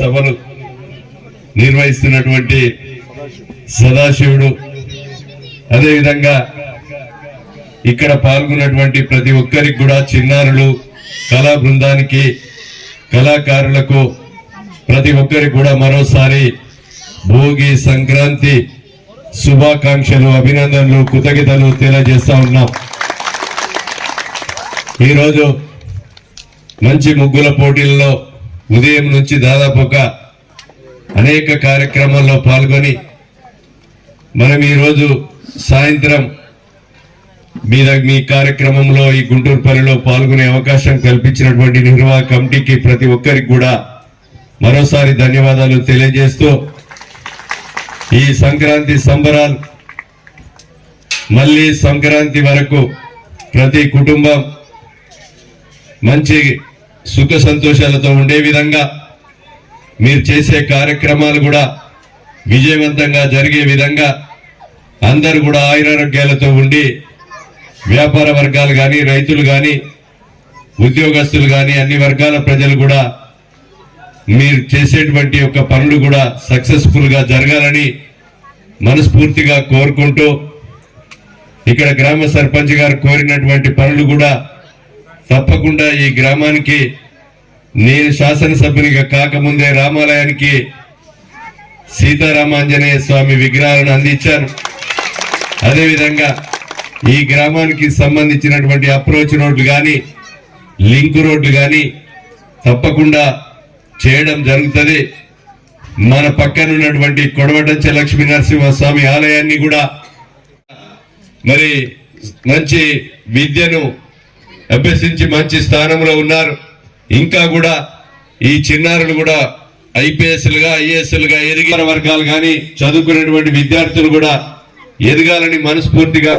సభలు నిర్వహిస్తున్నటువంటి సదాశివుడు, అదేవిధంగా ఇక్కడ పాల్గొన్నటువంటి ప్రతి ఒక్కరికి కూడా, చిన్నారులు, కళా బృందానికి, కళాకారులకు ప్రతి ఒక్కరికి కూడా మరోసారి భోగి సంక్రాంతి శుభాకాంక్షలు, అభినందనలు, కృతజ్ఞతలు తెలియజేస్తా ఉన్నాం. ఈరోజు మంచి ముగ్గుల పోటీల్లో ఉదయం నుంచి దాదాపు అనేక కార్యక్రమాల్లో పాల్గొని మనం ఈరోజు సాయంత్రం మీ కార్యక్రమంలో ఈ గుంటూరుపల్లిలో పాల్గొనే అవకాశం కల్పించినటువంటి నిర్వాహక కమిటీకి ప్రతి ఒక్కరికి కూడా మరోసారి ధన్యవాదాలు తెలియజేస్తూ, ఈ సంక్రాంతి సంబరాలు మళ్ళీ సంక్రాంతి వరకు ప్రతి కుటుంబం మంచి సుఖ సంతోషాలతో ఉండే విధంగా, మీరు చేసే కార్యక్రమాలు కూడా విజయవంతంగా జరిగే విధంగా అందరూ కూడా ఆయురారోగ్యాలతో ఉండి, వ్యాపార వర్గాలు కానీ, రైతులు కానీ, ఉద్యోగస్తులు కానీ, అన్ని వర్గాల ప్రజలు కూడా మీరు చేసేటువంటి యొక్క పనులు కూడా సక్సెస్ఫుల్ గా జరగాలని మనస్ఫూర్తిగా కోరుకుంటూ, ఇక్కడ గ్రామ సర్పంచ్ గారు కోరినటువంటి పనులు కూడా తప్పకుండా ఈ గ్రామానికి నేను శాసనసభ్యునిగా కాకముందే రామాలయానికి సీతారామాంజనేయ స్వామి విగ్రహాలను అందించారు. అదేవిధంగా ఈ గ్రామానికి సంబంధించినటువంటి అప్రోచ్ రోడ్లు కానీ, లింక్ రోడ్లు కానీ తప్పకుండా చేయడం జరుగుతుంది. మన పక్కన ఉన్నటువంటి కొడవటంచ లక్ష్మీ నరసింహస్వామి ఆలయాన్ని కూడా మరి మంచి విద్యను అభ్యసించి మంచి స్థానంలో ఉన్నారు. ఇంకా కూడా ఈ చిన్నారులు కూడా ఐపీఎస్లుగా, ఐఏఎస్లుగా ఎదిగిన వర్గాలు కానీ, చదువుకునేటువంటి విద్యార్థులు కూడా ఎదగాలని మనస్ఫూర్తిగా